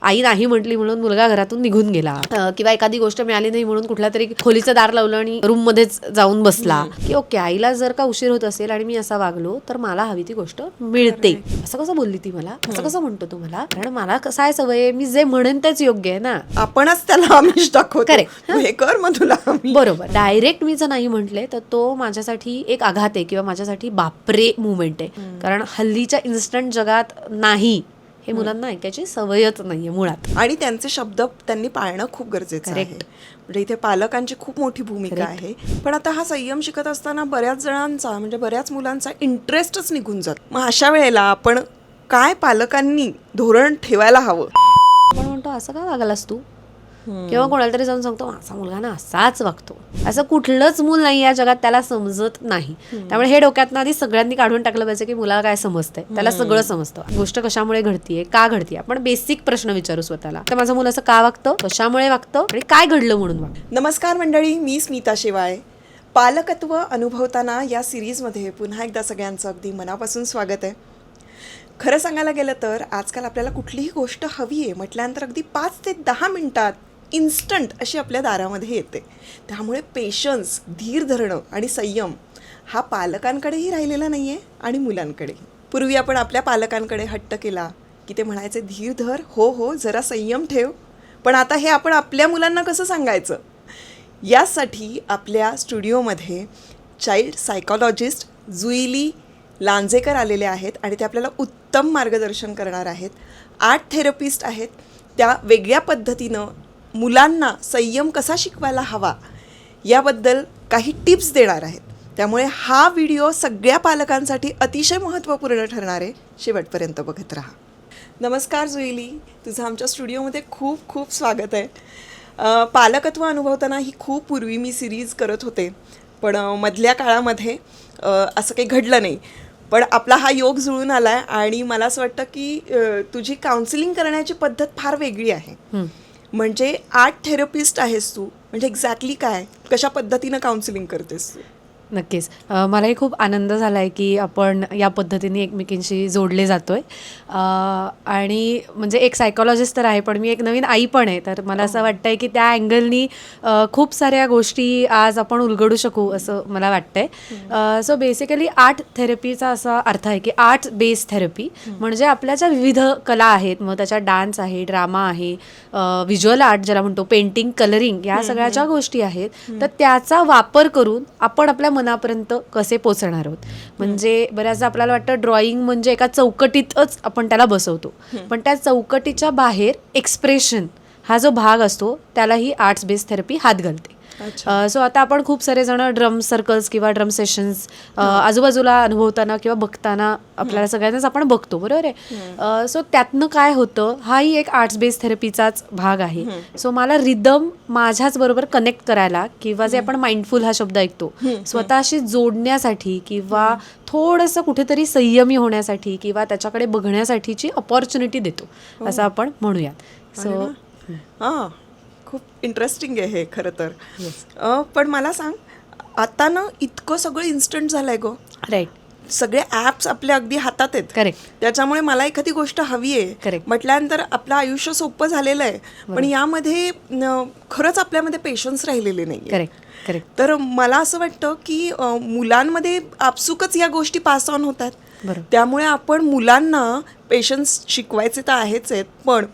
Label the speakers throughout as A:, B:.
A: आई नाही म्हटली म्हणून मुलगा घरातून निघून गेला, किंवा एखादी गोष्ट मिळाली नाही म्हणून कुठल्या तरी खोलीचं दार लावलं आणि रूम मध्येच जाऊन बसला, की ओके आईला जर का उशीर होत असेल आणि मी असा वागलो तर मला हवी ती गोष्ट मिळते. असं कसं बोलली ती मला, असं कसं म्हणतो तू मला, कारण मला कसं आहे सवय, मी जे म्हणेन तेच योग्य आहे ना.
B: आपणच त्याला आमिष दाखवतो, हे कर मग तुला.
A: बरोबर. डायरेक्ट मी जर नाही म्हटले तर तो माझ्यासाठी एक आघात आहे किंवा माझ्यासाठी बापरे मुवमेंट आहे. कारण हल्लीच्या इन्स्टंट जगात नाही हे मुलांना ऐकायची सवयच नाहीये मुळात,
B: आणि त्यांचे शब्द त्यांनी पाळणं खूप गरजेचं आहे. म्हणजे इथे पालकांची खूप मोठी भूमिका आहे. पण आता हा संयम शिकत असताना बऱ्याच जणांचा, म्हणजे बऱ्याच मुलांचा इंटरेस्टच निघून जातो. मग अशा वेळेला आपण काय पालकांनी धोरण ठेवायला हवं?
A: आपण म्हणतो असं का वागलास तू, किंवा कोणाला तरी जाऊन सांगतो माझा मुलगा ना असाच वागतो. असं कुठलंच मूल नाही या जगात त्याला समजत नाही. त्यामुळे हे डोक्यातनं आधी सगळ्यांनी काढून टाकलं पाहिजे की मुलाला काय समजतंय, त्याला सगळं समजतं. गोष्ट कशामुळे घडतीये, का घडतीये, आपण बेसिक प्रश्न विचारू स्वतःला. तर माझं मुलं असं का वागतं, कशामुळे वागतं आणि काय घडलं म्हणून वागतं.
B: नमस्कार मंडळी, मी स्मिता शेवाळे. पालकत्व अनुभवताना या सिरीजमध्ये पुन्हा एकदा सगळ्यांचं अगदी मनापासून स्वागत आहे. खरं सांगायला गेलं तर आजकाल आपल्याला कुठलीही गोष्ट हवी आहे म्हटल्यानंतर अगदी 5 ते 10 मिनिटात इन्स्टंट अशी आपल्या दारामध्ये येते. त्यामुळे पेशन्स, धीर धरणं आणि संयम हा पालकांकडेही राहिलेला नाही आहे आणि मुलांकडेही. पूर्वी आपण आपल्या पालकांकडे हट्ट केला की ते म्हणायचे धीर धर, हो हो जरा संयम ठेव. पण आता हे आपण आपल्या मुलांना कसं सांगायचं? यासाठी आपल्या स्टुडिओमध्ये चाइल्ड सायकॉलॉजिस्ट जुईली लांजेकर आलेले आहेत आणि ते आपल्याला उत्तम मार्गदर्शन करणार आहेत. आर्ट थेरपिस्ट आहेत, त्या वेगळ्या पद्धतीनं मुलांना संयम कसा शिकवायला हवा याबद्दल काही टिप्स देणार आहेत. त्यामुळे हा व्हिडिओ सगळ्या पालकांसाठी अतिशय महत्त्वपूर्ण ठरणार आहे. शेवटपर्यंत बघत राहा. नमस्कार जुईली, तुझं आमच्या स्टुडिओमध्ये खूप खूप स्वागत आहे. पालकत्व अनुभवताना ही खूप पूर्वी मी सिरीज करत होते, पण मधल्या काळामध्ये असं काही घडलं नाही. पण आपला हा योग जुळून आला आहे आणि मला असं वाटतं की तुझी काउन्सिलिंग करण्याची पद्धत फार वेगळी आहे. म्हणजे आर्ट थेरपिस्ट आहेस तू, म्हणजे एक्झॅक्टली काय, कशा पद्धतीनं काउन्सिलिंग करतेस तू?
A: नक्कीच. मलाही खूप आनंद झाला आहे की आपण या पद्धतीने एकमेकींशी जोडले जातोय. आणि म्हणजे एक सायकॉलॉजिस्ट तर आहे, पण मी एक नवीन आई पण आहे. तर मला असं वाटतंय की त्या अँगलनी खूप साऱ्या गोष्टी आज आपण उलगडू शकू असं मला वाटतंय. सो बेसिकली आर्ट थेरपीचा असा अर्थ आहे की आर्ट बेस्ड थेरपी, म्हणजे आपल्या ज्या विविध कला आहेत, मग त्याच्यात डान्स आहे, ड्रामा आहे, व्हिज्युअल आर्ट ज्याला म्हणतो, पेंटिंग, कलरिंग, या सगळ्या ज्या गोष्टी आहेत तर त्याचा वापर करून आपण आपल्या मनापर्यंत कसे पोचणार आहोत. म्हणजे बऱ्याचदा आपल्याला वाटतं ड्रॉइंग म्हणजे एका चौकटीतच आपण त्याला बसवतो, पण त्या चौकटीच्या बाहेर एक्सप्रेशन हा जो भाग असतो त्याला ही आर्ट्स बेस्ड थेरपी हात घालते. सो आता आपण खूप सारे जण ड्रम सर्कल्स किंवा ड्रम सेशन्स आजूबाजूला अनुभवताना किंवा बघताना आपल्याला सगळ्यांनाच आपण बघतो, बरोबर आहे. सो त्यातनं काय होतं, हाही एक आर्ट्स बेस्ड थेरपीचाच भाग आहे. सो मला रिदम माझ्याच बरोबर कनेक्ट करायला, किंवा जे आपण माइंडफुल हा शब्द ऐकतो, स्वतःशी जोडण्यासाठी किंवा थोडंसं कुठेतरी संयमी होण्यासाठी किंवा त्याच्याकडे बघण्यासाठीची अपॉर्च्युनिटी देतो असं आपण म्हणूयात. सो
B: हां, खूप इंटरेस्टिंग आहे हे खरं तर. पण मला सांग, आता ना इतकं सगळं इन्स्टंट झालंय गो.
A: राईट.
B: सगळे ॲप्स आपल्या अगदी हातात आहेत.
A: करेक्ट.
B: त्याच्यामुळे मला एखादी गोष्ट हवी आहे म्हटल्यानंतर आपलं आयुष्य सोपं झालेलं आहे, पण यामध्ये खरंच आपल्यामध्ये पेशन्स राहिलेले नाही.
A: करेक्ट.
B: तर मला असं वाटतं की मुलांमध्ये आपसुकच या गोष्टी पास ऑन होतात. त्यामुळे आपण मुलांना पेशन्स शिकवायचे तर आहेच आहेत, पण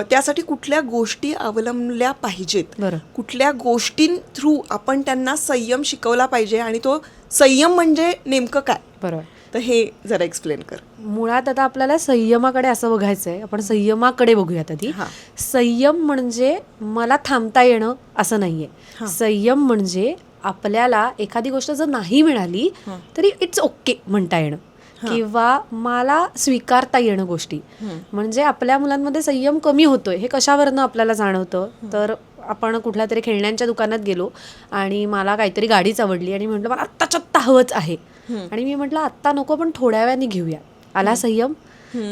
B: त्यासाठी कुठल्या गोष्टी अवलंबल्या पाहिजेत, कुठल्या गोष्टीं थ्रू आपण त्यांना संयम शिकवला पाहिजे, आणि तो संयम म्हणजे नेमकं काय, बरोबर, तर हे जरा एक्सप्लेन कर.
A: मुळात आता आपल्याला संयमाकडे असं बघायचं आहे. आपण संयमाकडे बघूयात आधी. संयम म्हणजे मला थांबता येणं असं नाहीये. संयम म्हणजे आपल्याला एखादी गोष्ट जर नाही मिळाली तरी इट्स ओके म्हणता येणं, किंवा मला स्वीकारता येणं गोष्टी. म्हणजे आपल्या मुलांमध्ये संयम कमी होतोय हे कशावरनं आपल्याला जाणवतं, तर आपण कुठल्या तरी खेळण्यांच्या दुकानात गेलो आणि मला काहीतरी गाडीच आवडली आणि म्हटलं मला आत्ताच्या आत्ता हवंच आहे, आणि मी म्हटलं आत्ता नको पण थोड्या वेळाने घेऊया. आला संयम.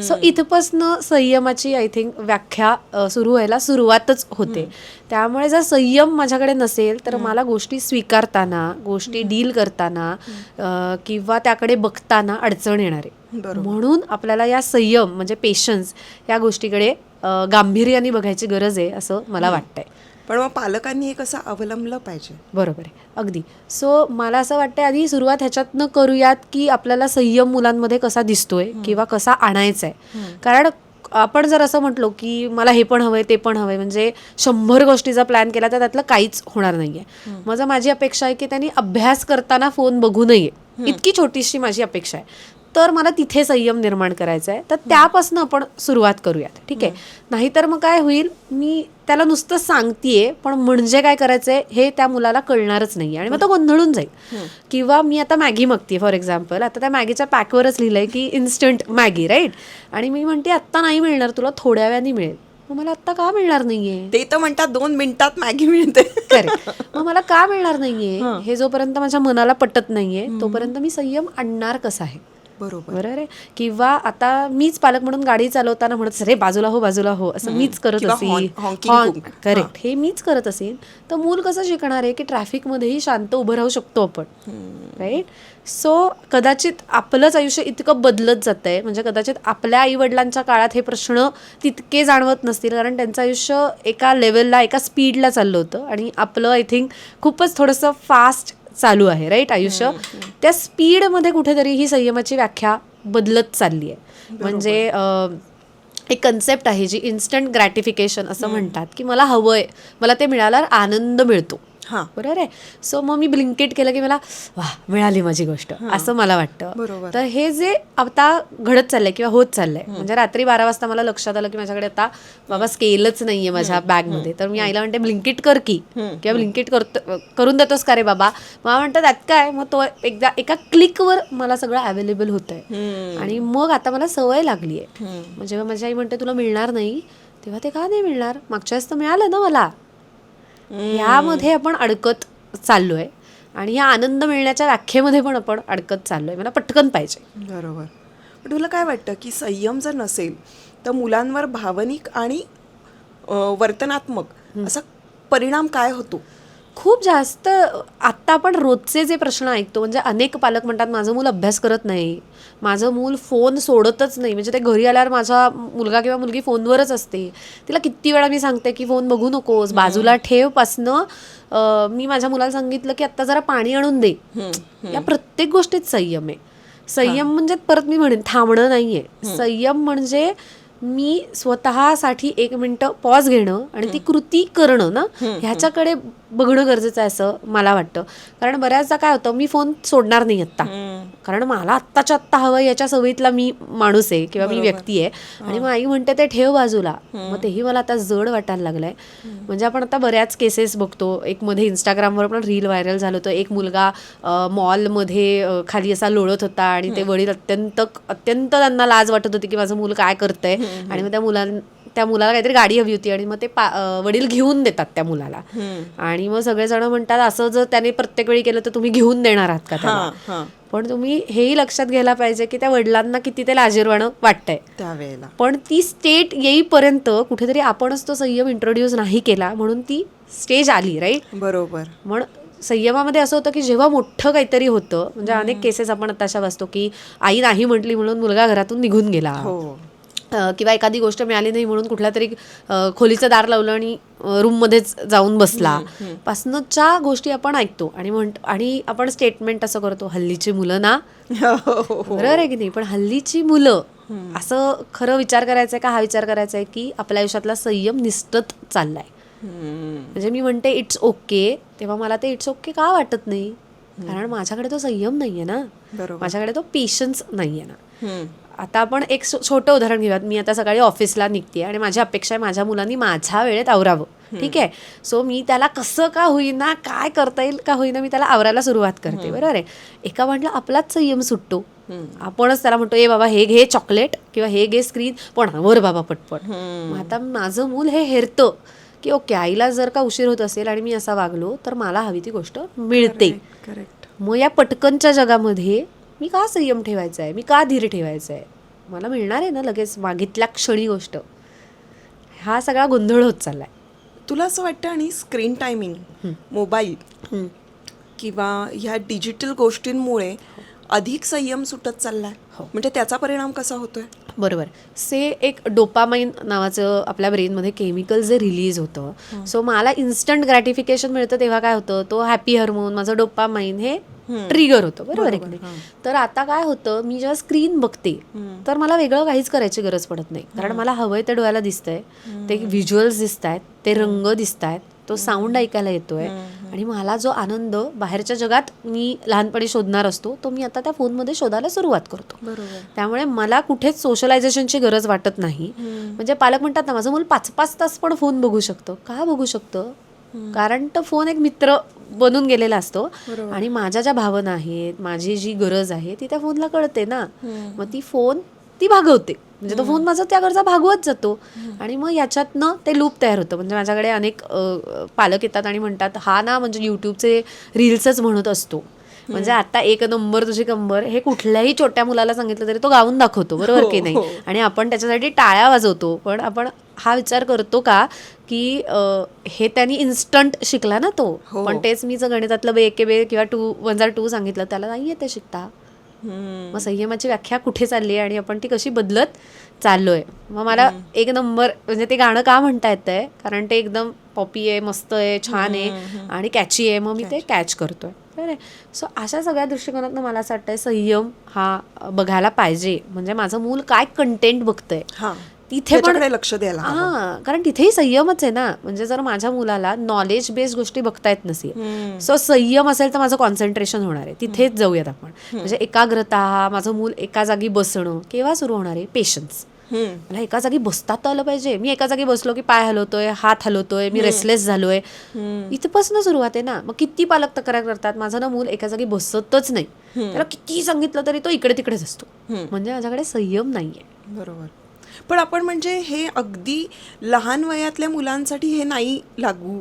A: सो इथपासनं संयमाची आय थिंक व्याख्या सुरू व्हायला सुरुवातच होते. त्यामुळे जर संयम माझ्याकडे नसेल तर मला गोष्टी स्वीकारताना, गोष्टी डील करताना किंवा त्याकडे बघताना अडचण येणार आहे. म्हणून आपल्याला या संयम म्हणजे पेशन्स या गोष्टीकडे गांभीर्याने बघायची गरज आहे असं मला वाटतंय.
B: पण मग पालकांनी हे कसं अवलंबलं पाहिजे?
A: बरोबर आहे, अगदी. सो मला असं वाटतं आधी सुरुवात ह्याच्यातनं करूयात की आपल्याला संयम मुलांमध्ये कसा दिसतोय किंवा कसा आणायचा आहे. कारण आपण जर असं म्हटलो की मला हे पण हवंय ते पण हवंय म्हणजे 100 गोष्टीचा प्लॅन केला तर त्यातलं काहीच होणार नाहीये. माझी अपेक्षा आहे की त्यांनी अभ्यास करताना फोन बघू नये, इतकी छोटीशी माझी अपेक्षा आहे. तर मला तिथे संयम निर्माण करायचा आहे, तर त्यापासून आपण सुरुवात करूयात, ठीक आहे. नाहीतर मग काय होईल, मी त्याला नुसतं सांगतेय पण म्हणजे काय करायचंय हे त्या मुलाला कळणारच नाही आणि मग तो गोंधळून जाईल. किंवा मी आता मॅगी मागते फॉर एक्झाम्पल, आता त्या मॅगीच्या पॅकवरच लिहिलंय की इन्स्टंट मॅगी, राईट. आणि मी म्हणते आत्ता नाही मिळणार तुला, थोड्या वेळाने मिळेल. मग मला आत्ता का मिळणार नाहीये?
B: ते तर म्हणतात 2 मिनिटात मॅगी मिळते.
A: करेक्ट. मग मला का मिळणार नाहीये हे जोपर्यंत माझ्या मनाला पटत नाहीये तोपर्यंत मी संयम आणणार कसा आहे? बरोबर आहे. किंवा आता मीच पालक म्हणून गाडी चालवताना म्हणत अरे बाजूला हो बाजूला हो असं मीच करत असेल, करेक्ट, हे मीच करत असेल तर मूल कसं शिकणार आहे की ट्रॅफिकमध्येही शांत उभं राहू शकतो आपण, राईट. सो कदाचित आपलंच आयुष्य इतकं बदलत जातंय, म्हणजे कदाचित आपल्या आई वडिलांच्या काळात हे प्रश्न तितके जाणवत नसतील कारण त्यांचं आयुष्य एका लेवलला एका स्पीडला चाललं होतं आणि आपलं आय थिंक खूपच थोडंसं फास्ट चालू आहे, राईट, आयुष्य. त्या स्पीडमध्ये कुठेतरी ही संयमाची व्याख्या बदलत चालली आहे. म्हणजे एक कन्सेप्ट आहे जी इन्स्टंट ग्रॅटिफिकेशन असं म्हणतात की मला हवंय, मला ते मिळाल्यावर आनंद मिळतो, बरोबर आहे. सो मग मी ब्लिंकिट केलं की मला वा मिळाली माझी गोष्ट असं मला वाटतं. तर हे जे आता घडत चाललंय किंवा होत चाललंय, म्हणजे रात्री 12 वाजता मला लक्षात आलं की माझ्याकडे आता बाबा स्केलच नाहीये माझ्या बॅगमध्ये, तर मी आईला म्हणते ब्लिंकिट कर की, किंवा ब्लिंकिट करून देतोस का रे बाबा? मला म्हणतं त्यात काय, मग तो एकदा एका क्लिकवर मला सगळं अवेलेबल होतंय आणि मग आता मला सवय लागली आहे. मग जेव्हा माझी आई म्हणते तुला मिळणार नाही, तेव्हा ते का नाही मिळणार, मागच्या वेळेस तर मिळालं ना मला. ह्यामध्ये आपण अडकत चाललोय आणि ह्या आनंद मिळण्याच्या व्याख्येमध्ये पण आपण अडकत चाललोय. मला पटकन पाहिजे.
B: बरोबर. पण तुला काय वाटतं की संयम जर नसेल तर मुलांवर भावनिक आणि वर्तनात्मक असा परिणाम काय होतो?
A: खूप जास्त. आत्ता आपण रोजचे जे प्रश्न ऐकतो, म्हणजे अनेक पालक म्हणतात माझं मूल अभ्यास करत नाही, माझं मूल फोन सोडतच नाही, म्हणजे ते घरी आल्यावर माझा मुलगा किंवा मुलगी फोनवरच असते, तिला किती वेळा मी सांगते की फोन बघू नकोस, बाजूला ठेव. पासनं मी माझ्या मुलाला सांगितलं की आत्ता जरा पाणी आणून दे. या प्रत्येक गोष्टीत संयम आहे. संयम म्हणजे परत मी म्हणेन थांबणं नाहीये. संयम म्हणजे मी स्वतःसाठी 1 मिनिटं पॉज घेणं आणि ती कृती करणं ना, ह्याच्याकडे बघणं गरजेचं आहे असं मला वाटतं. कारण बऱ्याचदा काय होतं, मी फोन सोडणार नाही आत्ता, कारण मला आत्ताच्या आत्ता हवं याच्या सवयीतला मी माणूस आहे किंवा मी व्यक्ती आहे. आणि मग आई म्हणते ते ठेव बाजूला, मग तेही मला आता जड वाटायला लागलंय. म्हणजे आपण आता बऱ्याच केसेस बघतो. एक मध्ये इंस्टाग्रामवर पण रील व्हायरल झालं होतं, एक मुलगा मॉलमध्ये खाली असा लोळत होता आणि ते वडील अत्यंत त्यांना लाज वाटत होती की माझं मूल काय करतंय. आणि मग त्या मुलाला काहीतरी गाडी हवी होती आणि मग ते वडील घेऊन देतात त्या मुलाला. आणि मग सगळेजण म्हणतात असं जर त्याने प्रत्येक वेळी केलं तर तुम्ही घेऊन देणार आहात का त्याला? पण तुम्ही हेही लक्षात घ्यायला पाहिजे की त्या वडिलांना किती ते लाजिरवाणं वाटतंय त्यावेळेला. पण ती स्टेट येईपर्यंत कुठेतरी आपणच तो संयम इंट्रोड्यूस नाही केला, म्हणून ती स्टेज आली, राईट.
B: बरोबर.
A: म्हणून संयमामध्ये असं होतं की जेव्हा मोठं काहीतरी होतं, म्हणजे अनेक केसेस आपण आताशा वाचतो की आई नाही म्हटली म्हणून मुलगा घरातून निघून गेला, किंवा एखादी गोष्ट मिळाली नाही म्हणून कुठल्या तरी खोलीचं दार लावलं आणि रूममध्येच जाऊन बसला, पासनच्या गोष्टी आपण ऐकतो. आणि आपण स्टेटमेंट असं करतो हल्लीची मुलं ना, बरोबर आहे की नाही. पण हल्लीची मुलं असं खरं विचार करायचा आहे का, हा विचार करायचा आहे की आपल्या आयुष्यातला संयम निसटत चाललाय. म्हणजे मी म्हणते इट्स ओके, तेव्हा मला ते इट्स ओके का वाटत नाही, कारण माझ्याकडे तो संयम नाहीये ना, माझ्याकडे तो पेशन्स नाहीये ना. आता आपण एक छोटं उदाहरण घेऊयात. मी आता सकाळी ऑफिसला निघते आणि माझी अपेक्षा आहे माझ्या मुलांनी माझ्या वेळेत आवरावं, ठीक आहे. सो मी त्याला कसं का होईना, काय करता येईल का होईना, मी त्याला आवरायला सुरुवात करते, बरोबर आहे. एका म्हटलं आपलाच संयम सुटतो, आपणच त्याला म्हणतो ए बाबा हे घे चॉकलेट किंवा हे घे स्क्रीन, पण वर बाबा पटपट. मग आता माझं मूल हे हेरतं की ओके आईला जर का उशीर होत असेल आणि मी असा वागलो तर मला हवी ती गोष्ट मिळते. मग या पटकनच्या जगामध्ये मी का संयम ठेवायचा आहे, मी का धीर ठेवायचा आहे, मला मिळणार आहे ना लगेच मागितल्या क्षणी गोष्ट. हा सगळा गोंधळ होत चाललाय.
B: तुला असं वाटतं आणि स्क्रीन टायमिंग, मोबाईल किंवा ह्या डिजिटल गोष्टींमुळे अधिक संयम सुटत चाललाय, म्हणजे त्याचा परिणाम कसा होतोय?
A: बरोबर. एक डोपामाइन नावाचं आपल्या ब्रेनमध्ये केमिकल जे रिलीज होतं, सो मला इन्स्टंट ग्रॅटिफिकेशन मिळतं तेव्हा काय होतं, तो हॅपी हार्मोन माझं डोपामाइन हे ट्रिगर होतं, बरोबर आहे की नाही. तर आता काय होतं, मी जेव्हा स्क्रीन बघते तर मला वेगळं काहीच करायची गरज पडत नाही, कारण मला हवंय ते डोळ्याला दिसतंय, ते व्हिज्युअल्स दिसत आहेत, ते रंग दिसत आहेत, तो साऊंड ऐकायला येतोय, आणि मला जो आनंद बाहेरच्या जगात मी लहानपणी शोधणार असतो तो मी आता त्या फोनमध्ये शोधायला सुरुवात करतो.
B: बरोबर.
A: त्यामुळे मला कुठेच सोशलायझेशनची गरज वाटत नाही. म्हणजे पालक म्हणतात ना, माझं मूल 5-5 तास पण फोन बघू शकतं. का बघू शकतं? कारण तो फोन एक मित्र बनून गेलेला असतो, आणि माझ्या ज्या भावना आहेत, माझी जी गरज आहे ती त्या फोनला कळते ना, मग ती भागवते. म्हणजे तो फोन माझा त्या गरजा भागवत जातो, आणि मग याच्यातनं ते लूप तयार होतं. म्हणजे माझ्याकडे अनेक पालक येतात आणि म्हणतात, हा ना म्हणजे यूट्यूबचे रील्सच म्हणत असतो. म्हणजे आता एक नंबर तुझी कंबर हे कुठल्याही छोट्या मुलाला सांगितलं तरी तो गाऊन दाखवतो, बरोबर की नाही. आणि आपण त्याच्यासाठी टाळ्या वाजवतो, पण आपण हा विचार करतो का की हे त्यांनी इन्स्टंट शिकला ना तो, पण तेच मी जर गणितातलं बे एके बे किंवा 2 सांगितलं, त्याला नाही येते शिकता. मग संयमाची व्याख्या कुठे चालली आहे आणि आपण ती कशी बदलत चाललोय. मग मला एक नंबर म्हणजे ते गाणं का म्हणता येतंय, कारण ते एकदम पॉपी आहे, मस्त आहे, छान आहे आणि कॅची आहे, मग मी ते कॅच करतोय. बरं. सो अशा सगळ्या दृष्टिकोनातनं मला असं वाटतंय संयम हा बघायला पाहिजे. म्हणजे माझं मूल काय कंटेंट बघतंय तिथे पण
B: लक्ष द्यायला.
A: कारण तिथेही संयमच आहे ना. म्हणजे जर माझ्या मुलाला नॉलेज बेस्ड गोष्टी बघता येत नसेल, सो संयम असेल तर माझं कॉन्सन्ट्रेशन होणार आहे. तिथेच जाऊयात आपण. म्हणजे एकाग्रता, माझं मूल एका जागी बसणं केव्हा सुरू होणार आहे? पेशन्स. मला एका जागी बसता तर आलं पाहिजे. मी एका जागी बसलो की पाय हलवतोय, हात हलवतोय, मी रेस्टलेस झालोय, इथपासून सुरुवात आहे ना. मग किती पालक तक्रार करतात, माझं ना मूल एका जागी बसतच नाही, त्याला किती सांगितलं तरी तो इकडे तिकडेच असतो. म्हणजे माझ्याकडे संयम नाहीये.
B: बरोबर. पण आपण म्हणजे हे अगदी लहान वयातल्या मुलांसाठी हे नाही लागू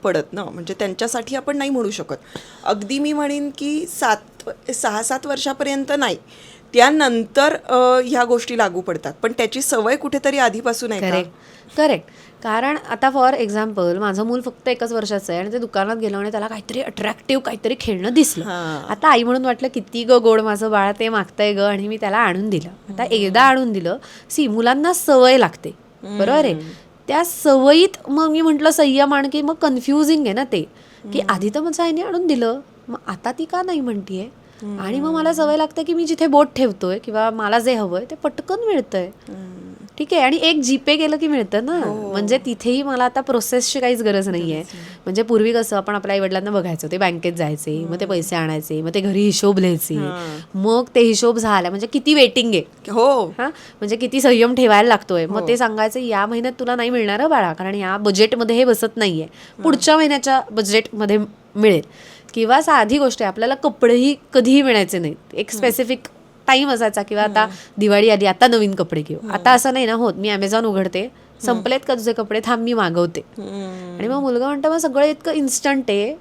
B: पडत ना, म्हणजे त्यांच्यासाठी आपण नाही म्हणू शकत. अगदी मी म्हणेन की 6-7 वर्षापर्यंत नाही, त्यानंतर ह्या गोष्टी लागू पडतात, पण त्याची सवय कुठेतरी आधीपासून आहे.
A: करेक्ट. कारण आता फॉर एक्झाम्पल माझं मूल फक्त 1 वर्षाचं आहे आणि ते दुकानात गेलं आणि त्याला काहीतरी अट्रॅक्टिव्ह काहीतरी खेळणं दिसलं. आता आई म्हणून वाटलं किती गोड माझं बाळ ते मागतंय आणि मी त्याला आणून दिलं. आता एकदा आणून दिलं, मुलांना सवय लागते, बरोबर आहे. त्या सवयीत मग मी म्हटलं संयम, आणखी मग कन्फ्युजिंग आहे ना ते, की आधी तर माझ्या आईने आणून दिलं, मग आता ती का नाही म्हणतीये. आणि मग मला सवय लागते की मी जिथे बोट ठेवतोय किंवा मला जे हवंय ते पटकन मिळतंय. ठीक आहे. आणि एक जीपे केलं की मिळतं ना. म्हणजे तिथेही मला आता प्रोसेसची काहीच गरज नाहीये. म्हणजे पूर्वी कसं आपण आपल्या आईवडिलांना बघायचो, ते बँकेत जायचे, मग ते पैसे आणायचे, मग ते घरी हिशोब लिहायचे, मग ते हिशोब झाला म्हणजे किती वेटिंग आहे, म्हणजे किती संयम ठेवायला लागतोय. मग ते सांगायचं, या महिन्यात तुला नाही मिळणार बाळा, कारण या बजेटमध्ये हे बसत नाहीये, पुढच्या महिन्याच्या बजेटमध्ये मिळेल. किंवा साधी गोष्ट आहे, आपल्याला कपडेही कधीही मिळायचे नाहीत, एक स्पेसिफिक टाईम असायचा, किंवा आता दिवाळी आली, आता नवीन कपडे घेऊ. आता असं नाही ना होत, मी अमेझॉन उघडते, संपलेत का तुझे कपडे, थांब मी मागवते. आणि मग मुलगा म्हणतो मग सगळं इतकं इन्स्टंट आहे,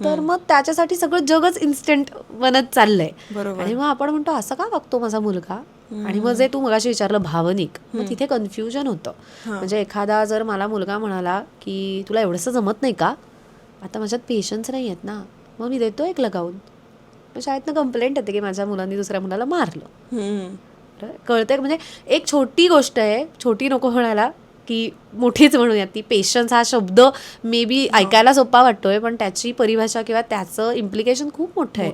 A: तर मग त्याच्यासाठी सगळं जगच इन्स्टंट बनत चाललंय. आणि मग आपण म्हणतो असं का वागतो माझा मुलगा. आणि मग जे तू मगाशी विचारलं भावनिक, मग तिथे कन्फ्युजन होतं. म्हणजे एखादा जर मला मुलगा म्हणाला की तुला एवढंसं जमत नाही का, आता माझ्यात पेशन्स नाही आहेत ना, मग मी देतो एक लगावून. मग शाळेतनं कंप्लेंट येते की माझ्या मुलांनी दुसऱ्या मुलाला मारलं. कळते. म्हणजे एक छोटी गोष्ट आहे, छोटी नको म्हणायला, की मोठीच म्हणूयात. ती पेशन्स हा शब्द मे बी ऐकायला सोपा वाटतोय, पण त्याची परिभाषा किंवा त्याचं इम्प्लिकेशन खूप मोठं आहे.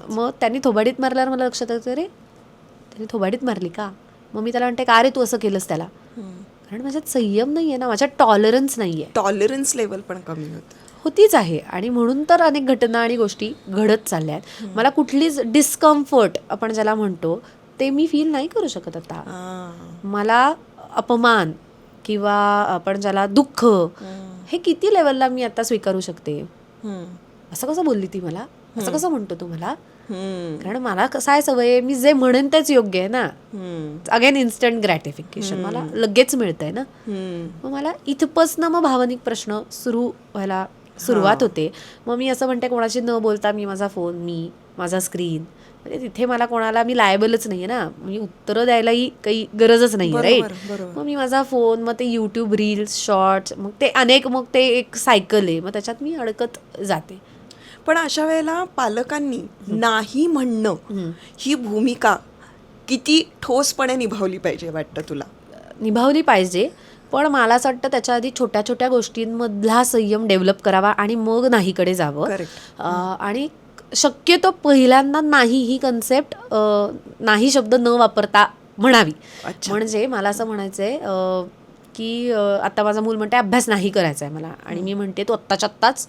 A: मग त्यांनी थोबाडीत मारल्यावर मला लक्षात येतं, अरे त्यांनी थोबाडीत मारली का. मग मी त्याला म्हणते, का रे तू असं केलंस त्याला. कारण माझ्यात संयम नाहीये ना, माझ्यात टॉलरन्स नाहीये,
B: टॉलरन्स लेवल पण कमी
A: होतीच आहे. आणि म्हणून तर अनेक घटना आणि गोष्टी घडत चालल्या आहेत. मला कुठलीच डिस्कम्फर्ट आपण ज्याला म्हणतो ते मी फील नाही करू शकत आता. मला अपमान किंवा आपण ज्याला दुःख, हे किती लेवलला मी आता स्वीकारू शकते. असं कसं बोलली ती मला, असं कसं म्हणतो तू मला. कारण मला कसं आहे, सवय, मी जे म्हणेन तेच योग्य आहे ना. अगेन इन्स्टंट ग्रॅटिफिकेशन मला लगेच मिळतंय ना. मग मला इथपासनं मग भावनिक प्रश्न सुरू व्हायला सुरुवात होते. मग मी असं म्हणते, कोणाशी न बोलता मी माझा फोन, मी माझा स्क्रीन, म्हणजे तिथे मला कोणाला, मी लायबलच नाहीये ना, मी उत्तरं द्यायलाही काही गरजच नाहीये, राईट. मग मी माझा फोन, मग ते यूट्यूब रील्स, शॉर्ट्स, मग ते अनेक, मग ते एक सायकल आहे, मग त्याच्यात मी अडकत जाते.
B: पण अशा वेळेला पालकांनी नाही म्हणणं ही भूमिका किती ठोसपणे निभावली पाहिजे वाटतं तुला?
A: निभावली पाहिजे, पण मला असं वाटतं त्याच्या आधी छोट्या छोट्या गोष्टींमधला संयम डेव्हलप करावा आणि मग नाहीकडे जावं.
B: Correct.
A: आणि शक्यतो पहिल्यांदा नाही ही कन्सेप्ट नाही शब्द न वापरता म्हणावी.
B: अच्छा.
A: म्हणजे मला असं म्हणायचंय की आता माझा मूल म्हणते अभ्यास नाही करायचा आहे मला, आणि मी म्हणते तो आत्ताच्या आत्ताच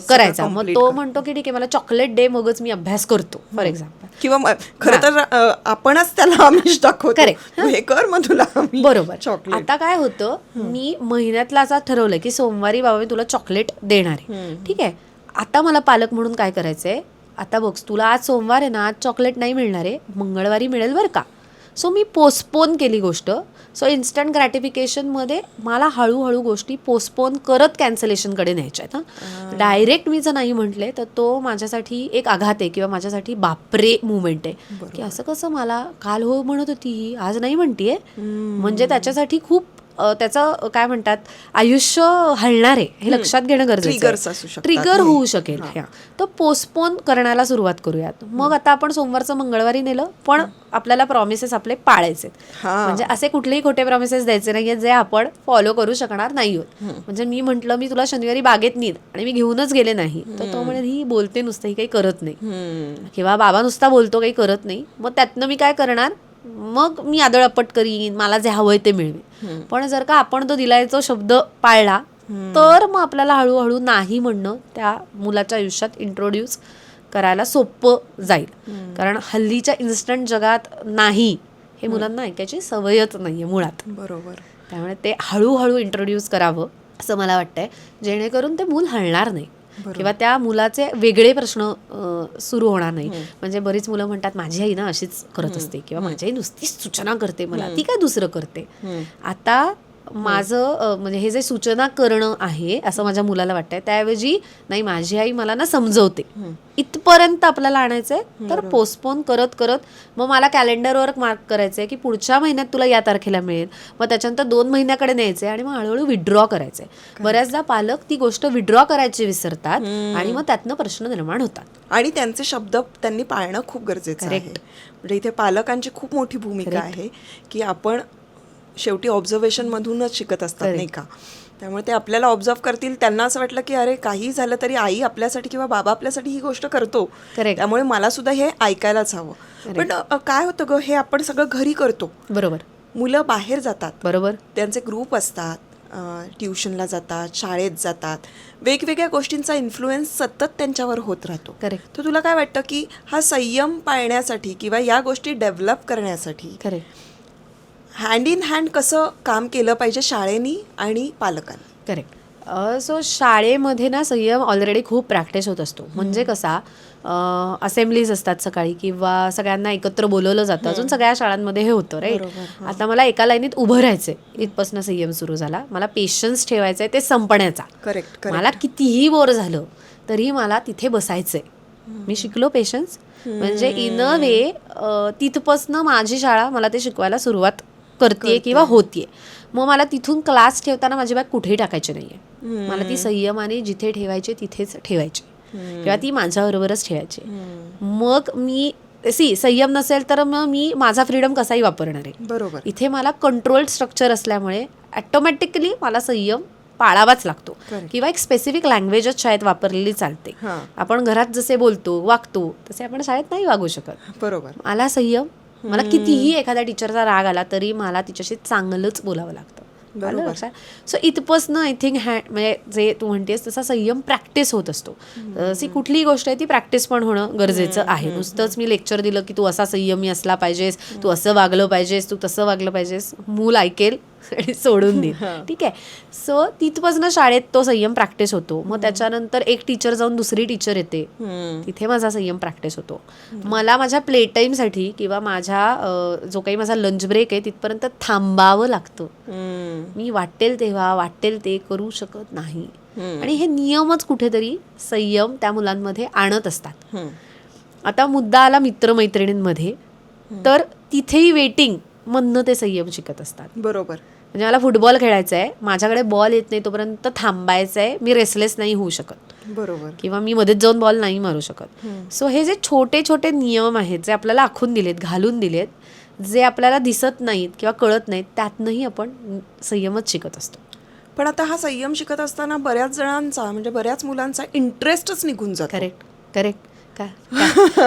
A: करायचा. मग
B: complete
A: तो
B: कर.
A: म्हणतो की ठीक आहे मला चॉकलेट दे, मगच मी अभ्यास करतो फॉर एक्झाम्पल.
B: किंवा खरं तर आपणच त्याला आमिष दाखवतो.
A: Correct.
B: तू हे कर, मग तुला आम्ही
A: बरोबर.
B: चॉकलेट.
A: आता काय होतं, मी महिन्यातला असं ठरवलं की सोमवारी बाबा मी तुला चॉकलेट देणार आहे. ठीक आहे, आता मला पालक म्हणून काय करायचंय, आता बघ तुला आज सोमवार आहे ना, आज चॉकलेट नाही मिळणार आहे, मंगळवारी मिळेल बरं का. सो मी पोस्टपोन केली गोष्ट. सो इन्स्टंट ग्रॅटिफिकेशनमध्ये मला हळूहळू गोष्टी पोस्टपोन करत कॅन्सलेशनकडे न्यायच्या आहेत. हां, डायरेक्ट मी जर नाही म्हटले तर तो माझ्यासाठी एक आघात आहे किंवा माझ्यासाठी बापरे मुवमेंट आहे की असं कसं मला काल हो म्हणत होती ही, आज नाही म्हणतीये. म्हणजे त्याच्यासाठी खूप त्याचं काय म्हणतात आयुष्य हलणार आहे हे लक्षात घेणं गरजेचं
B: Triggers
A: आहे.
B: असू शकतात.
A: ट्रिगर होऊ शकेल. तर पोस्टपोन करण्याला सुरुवात करूयात. मग आता आपण सोमवारचं मंगळवारी नेलं, पण आपल्याला प्रॉमिसेस आपले पाळायचे. म्हणजे असे कुठलेही खोटे प्रॉमिसेस द्यायचे नाहीये जे आपण फॉलो करू शकणार नाही आहोत. म्हणजे मी म्हटलं मी तुला शनिवारी बागेत नीट आणि मी घेऊनच गेले नाही, तर तो म्हणेल ही बोलते नुसतं, ही काही करत नाही. किंवा बाबा नुसता बोलतो काही करत नाही. मग त्यातनं मी काय करणार, मग मी आदळपट करीन, मला जे हवंय ते मिळवेन. पण जर का आपण तो दिलाय तो शब्द पाळला तर मग आपल्याला हळूहळू नाही म्हणणं त्या मुलाच्या आयुष्यात इंट्रोड्यूस करायला सोपं जाईल. कारण हल्लीच्या इन्स्टंट जगात नाही हे मुलांना ऐकायची सवयच नाहीये मुळात.
B: बरोबर.
A: त्यामुळे ते हळूहळू इंट्रोड्यूस करावं असं मला वाटतंय, जेणेकरून ते मूल हलणार नाही किंवा त्या मुलाचे वेगळे प्रश्न सुरू होणार नाही. म्हणजे बरीच मुलं म्हणतात माझी आई ना अशीच करत असते किंवा माझी आई नुसतीच सूचना करते मला, ती काय दुसरं करते. आता माझं म्हणजे हे जे सूचना करणं आहे असं माझ्या मुलाला वाटतंय, त्याऐवजी नाही माझी आई मला ना समजवते, इथपर्यंत आपल्याला आणायचंय. तर पोस्टपोन करत करत मग मला कॅलेंडरवर मार्क करायचंय की पुढच्या महिन्यात तुला या तारखेला मिळेल, मग त्याच्यानंतर 2 महिन्याकडे न्यायचंय आणि मग हळूहळू विड्रॉ करायचंय. बऱ्याचदा पालक ती गोष्ट विड्रॉ करायची विसरतात आणि मग त्यातनं प्रश्न निर्माण होतात.
B: आणि त्यांचे शब्द त्यांनी पाळणं खूप गरजेचं आहे. म्हणजे इथे पालकांची खूप मोठी भूमिका आहे की आपण शेवटी ऑब्झर्वेशन मधूनच शिकत असतात, नाही का. त्यामुळे ते आपल्याला ऑब्झर्व करतील, त्यांना असं वाटलं की अरे काही झालं तरी आई आपल्यासाठी किंवा बाबा आपल्यासाठी ही गोष्ट करतो, त्यामुळे मला सुद्धा हे ऐकायलाच हवं. पण काय होतं ग, हे आपण सगळं घरी करतो.
A: बरोबर.
B: मुलं बाहेर जातात,
A: बरोबर,
B: त्यांचे ग्रुप असतात, ट्युशनला जातात, शाळेत जातात, वेगवेगळ्या गोष्टींचा इन्फ्लुएन्स सतत त्यांच्यावर होत राहतो.
A: करेक्ट.
B: तर तुला काय वाटतं की हा संयम पाळण्यासाठी किंवा या गोष्टी डेव्हलप करण्यासाठी हँड इन हँड कसं काम केलं पाहिजे शाळेनी आणि पालकांनी?
A: करेक्ट. सो शाळेमध्ये ना संयम ऑलरेडी खूप प्रॅक्टिस होत असतो. म्हणजे कसा असेंब्लीज असतात सकाळी किंवा सगळ्यांना एकत्र बोलवलं जातं. अजून सगळ्या शाळांमध्ये हे होतं राईट. आता मला एका लाईनीत उभं राहायचंय, इथपासून संयम सुरू झाला. मला पेशन्स ठेवायचा आहे ते संपण्याचा.
B: करेक्ट.
A: मला कितीही बोर झालं तरी मला तिथे बसायचंय. मी शिकलो पेशन्स. म्हणजे इन अ वे तिथपासनं माझी शाळा मला ते शिकवायला सुरुवात करते किंवा होतीये. मग मला तिथून क्लास ठेवताना माझी बॅग कुठेही टाकायची नाहीये. मला ती संयमाने जिथे ठेवायची तिथेच ठेवायची किंवा ती माझ्याबरोबरच ठेवायची. मग मी संयम नसेल तर मग मी माझा फ्रीडम कसाही वापरणार आहे.
B: बरोबर.
A: इथे मला कंट्रोल्ड स्ट्रक्चर असल्यामुळे ऑटोमॅटिकली मला संयम पाळावाच लागतो किंवा एक स्पेसिफिक लँग्वेजच शाळेत वापरलेली चालते. आपण घरात जसे बोलतो वागतो तसे आपण शाळेत नाही वागू शकत.
B: बरोबर.
A: मला संयम, मला कितीही एखाद्या टीचरचा राग आला तरी मला तिच्याशी चांगलंच बोलावं लागतं. सो इथपासनं आय थिंक म्हणजे जे तू म्हणतेस तसा संयम प्रॅक्टिस होत असतो. कुठलीही गोष्ट आहे ती प्रॅक्टिस पण होणं गरजेचं आहे. नुसतंच मी लेक्चर दिलं की तू असा संयमी असला पाहिजेस, तू असं वागलं पाहिजेस, तू तसं वागलं पाहिजेस, मूल ऐकेल आणि सोडून देईल. ठीक आहे. सो तिथपासनं शाळेत तो संयम प्रॅक्टिस होतो. मग त्याच्यानंतर एक टीचर जाऊन दुसरी टीचर येते, तिथे माझा संयम प्रॅक्टिस होतो. मला माझ्या प्ले टाईमसाठी किंवा माझ्या जो काही माझा लंच ब्रेक आहे तिथपर्यंत थांबावं लागतं. मी वाटेल तेव्हा वाटेल ते करू शकत नाही. आणि हे नियमच कुठेतरी संयम त्या मुलांमध्ये आणत असतात. आता मुद्दा आला मित्रमैत्रिणींमध्ये, तर तिथेही वेटिंग मधनं ते संयम शिकत असतात.
B: बरोबर.
A: म्हणजे मला फुटबॉल खेळायचा आहे, माझ्याकडे बॉल येत नाही तोपर्यंत थांबायचं आहे, मी रेसलेस नाही होऊ शकत.
B: बरोबर.
A: किंवा मी मध्येच जाऊन बॉल नाही मारू शकत. सो हे जे छोटे छोटे नियम आहेत जे आपल्याला आखून दिलेत, घालून दिलेत, जे आपल्याला दिसत नाहीत किंवा कळत नाहीत त्यातनंही आपण संयमच शिकत असतो.
B: पण आता हा संयम शिकत असताना बऱ्याच जणांचा म्हणजे बऱ्याच मुलांचा इंटरेस्टच निघून जातो.
A: करेक्ट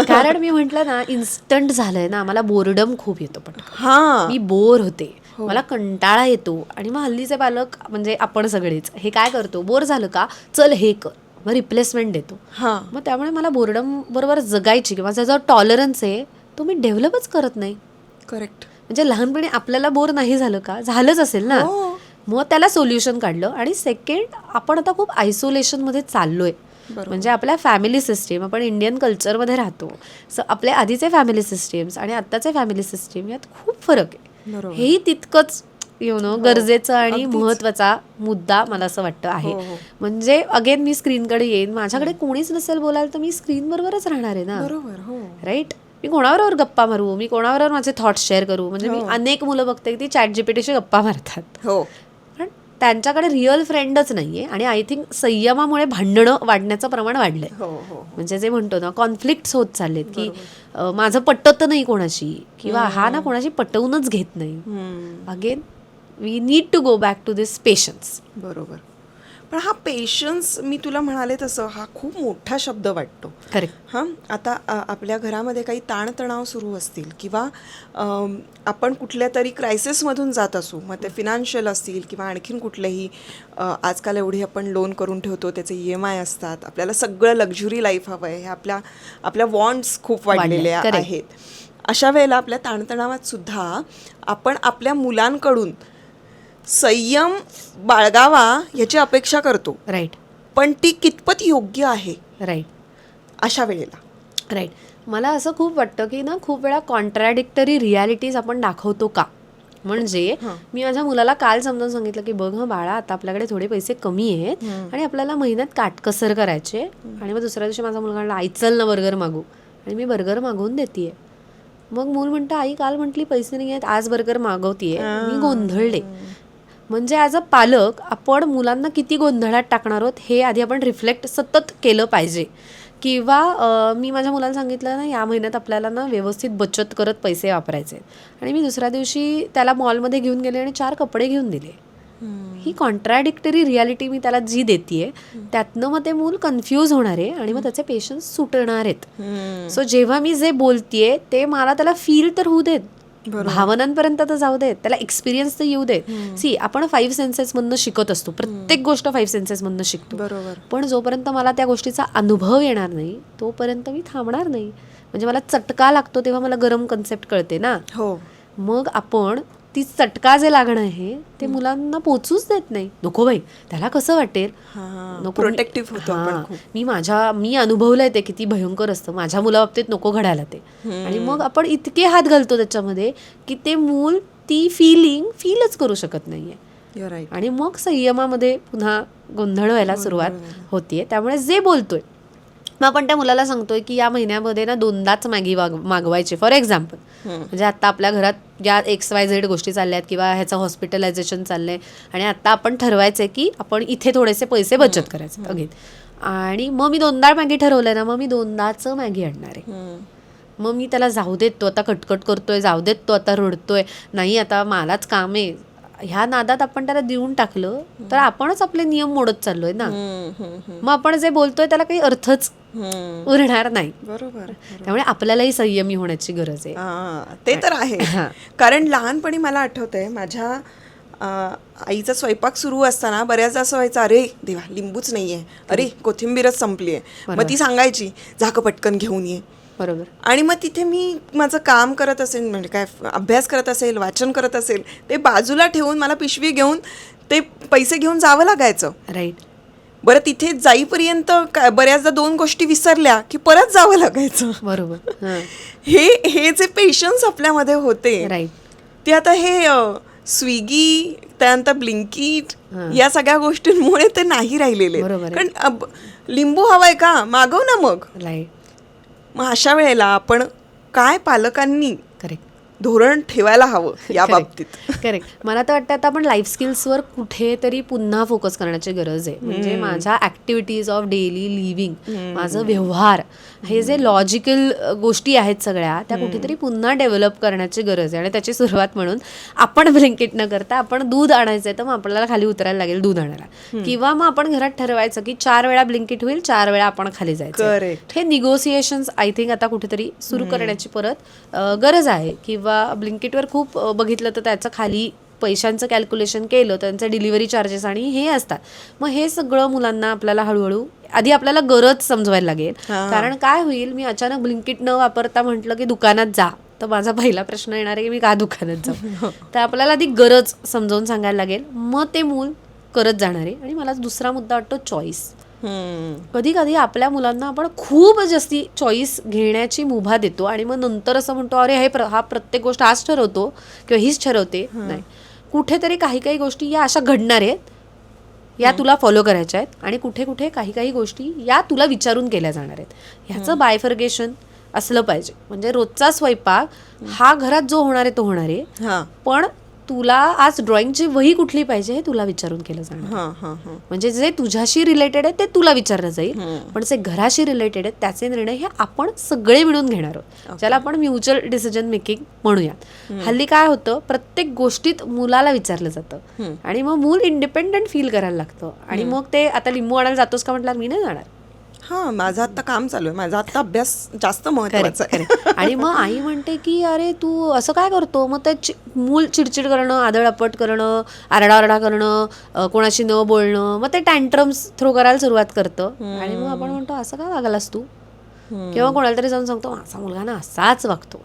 A: कारण मी म्हटलं ना, इन्स्टंट झालंय ना, मला बोर्डम खूप येतो
B: हा
A: मी बोर होते, मला कंटाळा येतो. आणि मग हल्लीचे पालक म्हणजे आपण सगळेच हे काय करतो, बोर झालं का चल हे कर, मग रिप्लेसमेंट देतो.
B: हा
A: मग त्यामुळे मला बोर्डम बरोबर जगायची किंवा माझा जो टॉलरन्स आहे तो मी डेव्हलपच करत नाही.
B: करेक्ट.
A: म्हणजे लहानपणी आपल्याला बोर नाही झालं का, झालंच असेल ना.
B: हो.
A: मग त्याला सोल्युशन काढलं. आणि सेकंड, आपण आता खूप आयसोलेशनमध्ये चाललोय. म्हणजे आपल्या फॅमिली सिस्टीम, आपण इंडियन कल्चरमध्ये राहतो, सो आपल्या आधीचे फॅमिली सिस्टीम्स आणि आत्ताचे फॅमिली सिस्टीम यात खूप फरक आहे.
B: बरोबर.
A: हेही तितकंच गरजेचं आणि
B: अगदीच.
A: महत्त्वाचा मुद्दा मला असं वाटतं आहे.
B: हो.
A: म्हणजे अगेन मी स्क्रीनकडे येईन, माझ्याकडे कोणीच नसेल बोलायला तर मी स्क्रीन बरोबरच राहणार आहे ना.
B: बरोबर. हो.
A: राईट. मी कोणाबरोबर गप्पा मारू, मी कोणाबरोबर माझे थॉट्स शेअर करू. म्हणजे मी अनेक मुलं बघते की ती ChatGPTशी गप्पा मारतात.
B: हो.
A: पण त्यांच्याकडे रिअल फ्रेंडच नाहीये. आणि आय थिंक संयमामुळे भांडणं वाढण्याचं प्रमाण वाढलंय.
B: हो. हो.
A: म्हणजे जे म्हणतो ना, कॉन्फ्लिक्ट्स होत चाललेत की माझं पटत नाही कोणाशी, किंवा हा ना कोणाशी पटवूनच घेत नाही. Again we need to go back to this patience.
B: बरोबर. पण हा पेशन्स मी तुला म्हणाले तसं हा खूप मोठा शब्द वाटतो.
A: करेक्ट.
B: हां, आता आपल्या घरामध्ये काही ताणतणाव सुरू असतील किंवा आपण कुठल्या तरी क्रायसिसमधून जात असू, मग ते फिनान्शियल असतील किंवा आणखीन कुठलेही. आजकाल एवढी आपण लोन करून ठेवतो, त्याचे EMI असतात, आपल्याला सगळं लक्झुरी लाईफ हवं आहे, हे आपल्या वॉन्ट्स खूप वाढलेले आहेत. अशा वेळेला आपल्या ताणतणावात सुद्धा आपण आपल्या मुलांकडून संयम बाळगावा याची अपेक्षा करतो.
A: राईट.
B: पण ती कितपत योग्य आहे
A: राईट.
B: अशा वेळेला?
A: राईट. मला असं खूप वाटतं की ना, खूप वेळा कॉन्ट्रॅडिक्टरी रियालिटीज आपण दाखवतो का. म्हणजे मी माझ्या मुलाला काल समजावून सांगितलं की बघ बाळा, आता आपल्याकडे थोडे पैसे कमी आहेत आणि आपल्याला महिन्यात काटकसर करायचे. आणि मग दुसऱ्या दिवशी माझा मुलगा म्हणला, आई चल ना बर्गर मागू. आणि मी बर्गर मागवून देते. मग मूल म्हणतं, आई काल म्हटली पैसे नाही आहेत, आज बर्गर मागवतीये. मी गोंधळले. म्हणजे ॲज अ पालक आपण मुलांना किती गोंधळात टाकणार आहोत हे आधी आपण रिफ्लेक्ट सतत केलं पाहिजे. किंवा मी माझ्या मुलाला सांगितलं ना, या महिन्यात आपल्याला ना व्यवस्थित बचत करत पैसे वापरायचे. आणि मी दुसऱ्या दिवशी त्याला मॉलमध्ये घेऊन गेले आणि 4 कपडे घेऊन दिले. ही कॉन्ट्रॅडिक्टरी रियालिटी मी त्याला जी देते, त्यातनं मग ते मूल कन्फ्यूज होणार आहे आणि मग त्याचे पेशन्स सुटणार आहेत. सो जेव्हा मी जे बोलतेय ते मला त्याला फील तर होऊ देत, भावनांपर्यंत तर जाऊ देत, त्याला एक्सपिरियन्स तर येऊ देत. सी, आपण 5 सेन्सेसमधनं शिकत असतो, प्रत्येक गोष्ट 5 सेन्सेसमधनं शिकतो.
B: बरोबर.
A: पण जोपर्यंत मला त्या गोष्टीचा अनुभव येणार नाही तोपर्यंत मी थांबणार नाही. म्हणजे मला चटका लागतो तेव्हा मला गरम कन्सेप्ट कळते ना.
B: हो.
A: मग आपण ती चटका जे लागणं आहे ते मुलांना पोचूच देत नाही. नको बाई, त्याला कसं वाटेल,
B: प्रोटेक्टिव्ह होतो आपण खूप.
A: मी अनुभवलंय ते किती भयंकर असतं. माझ्या मुलाबाबतीत नको घडायला ते. आणि मग आपण इतके हात घालतो त्याच्यामध्ये की ते मूल ती फीलच करू शकत नाहीये. आणि मग संयमामध्ये पुन्हा गोंधळ व्हायला सुरुवात होतीये. त्यामुळे जे बोलतोय, मग आपण त्या मुलाला सांगतोय की या महिन्यामध्ये ना 2दाच मॅगी मागवायचे फॉर एक्झाम्पल. म्हणजे आता आपल्या घरात ज्या XYZ गोष्टी चालल्या आहेत किंवा ह्याचं हॉस्पिटलायझेशन चाललंय आणि आता आपण ठरवायचंय की आपण इथे थोडेसे पैसे बचत करायचे अगेन. आणि मग मी 2दा मॅगी ठरवलंय ना, मग मी 2दाच मॅगी आणणार आहे. मग मी त्याला जाऊ देत, तो आता कटकट करतोय, जाऊ देत, तो आता रडतोय, नाही आता मलाच काम आहे, ह्या नादात आपण त्याला देऊन टाकलं तर आपणच आपले नियम मोडत चाललोय ना. मग आपण जे बोलतोय त्याला काही अर्थच उरणार नाही.
B: बरोबर.
A: त्यामुळे आपल्यालाही संयमी होण्याची गरज आहे.
B: ते तर आहे. कारण लहानपणी मला आठवतंय, माझ्या आईचा स्वयंपाक सुरू असताना बऱ्याचदा असं व्हायचं, अरे देवा लिंबूच नाहीये, अरे कोथिंबीरच संपली आहे. मग ती सांगायची, जा ग पटकन घेऊन ये.
A: बरोबर.
B: आणि मग तिथे मी माझं काम करत असेल, म्हणजे काय अभ्यास करत असेल, वाचन करत असेल, ते बाजूला ठेवून मला पिशवी घेऊन ते पैसे घेऊन जावं लागायचं.
A: राईट.
B: बरं, तिथे जाईपर्यंत बऱ्याचदा 2 गोष्टी विसरल्या की परत जावं लागायचं.
A: बरोबर.
B: हे जे पेशन्स आपल्यामध्ये होते,
A: राईट.
B: ते आता हे स्विगी, त्यानंतर ब्लिंकिट या सगळ्या गोष्टींमुळे ते नाही राहिलेले. कारण लिंबू हवाय का, मागव ना मग.
A: राईट.
B: मग अशा वेळेला आपण काय पालकांनी
A: करेक्ट
B: धोरण ठेवायला हवं या बाबतीत.
A: करेक्ट. मला तर वाटतं आता आपण लाईफ स्किल्सवर कुठेतरी पुन्हा फोकस करण्याची गरज आहे. म्हणजे माझ्या ॲक्टिव्हिटीज ऑफ डेली लिव्हिंग, माझं व्यवहार, हे जे लॉजिकल गोष्टी आहेत सगळ्या, त्या कुठेतरी पुन्हा डेव्हलप करण्याची गरज आहे. आणि त्याची सुरुवात म्हणून आपण ब्लिंकिट न करता आपण दूध आणायचं आहे तर मग आपल्याला खाली उतरायला लागेल दूध आणायला, किंवा मग आपण घरात ठरवायचं की 4 वेळा ब्लिंकिट होईल, 4 वेळा आपण खाली जायचं.
B: करेक्ट.
A: हे निगोसिएशन्स आय थिंक आता कुठेतरी सुरू करण्याची परत गरज आहे. किंवा ब्लिंकिटवर खूप बघितलं तर त्याचं खाली पैशांचं कॅल्क्युलेशन केलं, त्यांचे डिलिव्हरी चार्जेस आणि हे असतात. मग हे सगळं मुलांना आपल्याला हळूहळू आधी आपल्याला गरज समजवायला लागेल. कारण काय होईल, मी अचानक ब्लिंकिट न वापरता म्हटलं की दुकानात जा, तर माझा पहिला प्रश्न येणार आहे की मी का दुकानात जाऊ. तर आपल्याला आधी गरज समजावून सांगायला लागेल, मग ते मूल करत जाणार आहे. आणि मला दुसरा मुद्दा वाटतो चॉईस. कधी कधी आपल्या मुलांना आपण खूप जास्ती चॉईस घेण्याची मुभा देतो आणि मग नंतर असं म्हणतो अरे हा प्रत्येक गोष्ट हाच ठरवतो किंवा हीच ठरवते. नाही, कुठेतरी काही काही गोष्टी या अशा घडणार आहेत, या तुला फॉलो करायच्या आहेत, आणि कुठे कुठे काही काही गोष्टी या तुला विचारून केल्या जाणार आहेत. ह्याचं बायफर्गेशन असलं पाहिजे. म्हणजे रोजचा स्वयंपाक हा घरात जो होणार आहे तो होणार आहे, पण तुला आज ड्रॉइंगची वही कुठली पाहिजे हे तुला विचारून केलं जाणार. म्हणजे जे तुझ्याशी रिलेटेड आहे ते तुला विचारलं जाईल, पण जे घराशी रिलेटेड आहेत त्याचे निर्णय हे आपण सगळे मिळून घेणार आहोत, ज्याला आपण म्युच्युअल डिसिजन मेकिंग म्हणूया. हल्ली काय होतं, प्रत्येक गोष्टीत मुलाला विचारलं जातं आणि मग मूल इंडिपेंडंट फील करायला लागतं. आणि मग ते आता लिंबू आणायला जातोस का म्हटलं, मी नाही जाणार,
B: माझा आता काम चालू आहे, माझा आता अभ्यास जास्त महत्त्वाचा आहे.
A: आणि मग आई म्हणते की अरे तू असं काय करतो, मग ते मूल चिडचिड करणं, आदळआपट करणं, आरडाओरडा करणं, कोणाशी न बोलणं, मग ते टँट्रम्स थ्रो करायला सुरुवात करतं. आणि मग आपण म्हणतो असं काय वागलास तू, किंवा कोणाला तरी जाऊन सांगतो माझा मुलगा ना असाच वागतो.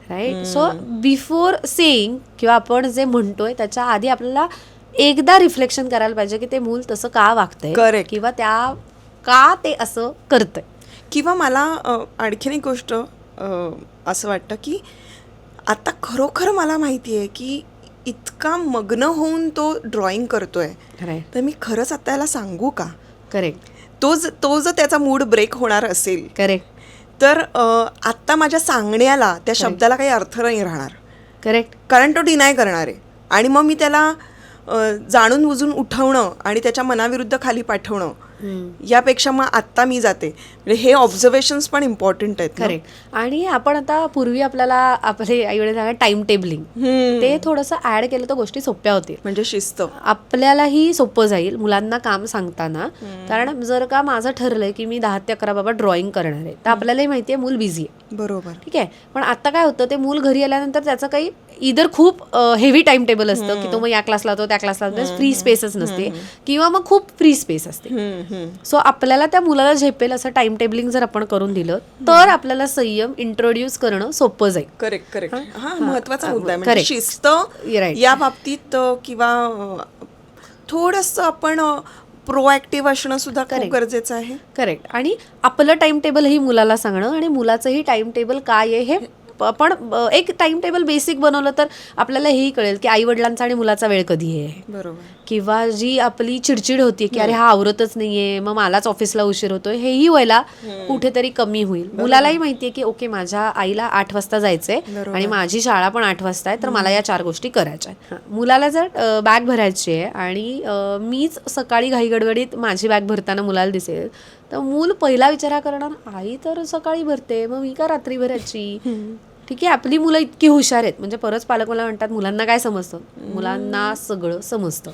A: राईट. सो बिफोर सेईंग किंवा आपण जे म्हणतोय त्याच्या आधी आपल्याला एकदा रिफ्लेक्शन करायला पाहिजे की ते मूल तसं का वागतंय, किंवा त्या का ते असं करतंय.
B: किंवा मला आणखीन एक गोष्ट असं वाटतं की आता खरोखर मला माहिती आहे की इतका मग्न होऊन तो ड्रॉइंग करतोय, तर मी खरंच आता याला सांगू का.
A: करेक्ट.
B: तो जर त्याचा मूड ब्रेक होणार असेल,
A: करेक्ट,
B: तर आत्ता माझ्या सांगण्याला त्या शब्दाला काही अर्थ नाही राहणार.
A: करेक्ट.
B: कारण तो डिनाय करणार आहे. आणि मग मी त्याला जाणून बुजून उठवणं आणि त्याच्या मनाविरुद्ध खाली पाठवणं यापेक्षा मग आत्ता मी जाते. म्हणजे हे ऑब्झर्वेशन्स पण इम्पॉर्टंट आहेत.
A: करेक्ट. आणि आपण आता पूर्वी आपल्याला आपले आईवडील सांगा टाइम टेबलिंग, ते थोडंसं ऍड केलं तर गोष्टी सोप्या होतील.
B: म्हणजे शिस्त
A: आपल्यालाही सोपं जाईल मुलांना काम सांगताना. कारण जर का माझं ठरलंय की मी 10 ते 11 बाबा ड्रॉइंग करणार आहे, तर आपल्यालाही माहिती आहे मूल बिझी आहे.
B: बरोबर.
A: ठीक आहे. पण आता काय होतं, ते मूल घरी आल्यानंतर त्याचं काही इधर खूप हेवी टाइम टेबल असतं की तो मग या क्लासला जातो, त्या क्लासला जातो, फ्री स्पेसच नसते, किंवा मग खूप फ्री स्पेस असते. सो आपल्याला त्या मुलाला झेपेल असं टाइम टेबलिंग जर आपण करून दिलं तर आपल्याला संयम इंट्रोड्यूस करणं सोपं जाईल.
B: करेक्ट. करेक्ट. हा महत्वाचा मुद्दा आहे. म्हणजे शिस्त या बाबतीत किंवा थोडंसं आपण प्रोएक्टिव्ह असणं सुद्धा खूप गरजेचं आहे.
A: करेक्ट. आणि आपलं टाइम टेबलही मुलाला सांगणं आणि मुलाचंही टाइम टेबल काय आहे हे आपण एक टाइम टेबल बेसिक बनवलं तर आपल्याला हेही कळेल की आई वडिलांचा आणि मुलाचा वेळ कधी आहे.
B: बरोबर.
A: किंवा जी आपली चिडचिड होती की अरे हा आवरतच नाहीये, मग मलाच ऑफिसला उशीर होतोय, हेही व्हायला कुठेतरी कमी होईल. मुलालाही माहितीये की ओके माझ्या आईला 8 वाजता जायचंय आणि माझी शाळा पण 8 वाजता आहे, तर मला या 4 गोष्टी करायच्या आहेत. मुलाला जर बॅग भरायची आहे आणि मीच सकाळी घाईगडबडीत माझी बॅग भरताना मुलाला दिसेल, तर मूल पहिला विचार करणार आई तर सकाळी भरते, मग मी का रात्री भरायची. ठीक आहे. आपली मुलं इतकी हुशार आहेत. म्हणजे परत पालक मला म्हणतात मुलांना काय समजतं, मुलांना सगळं समजतं.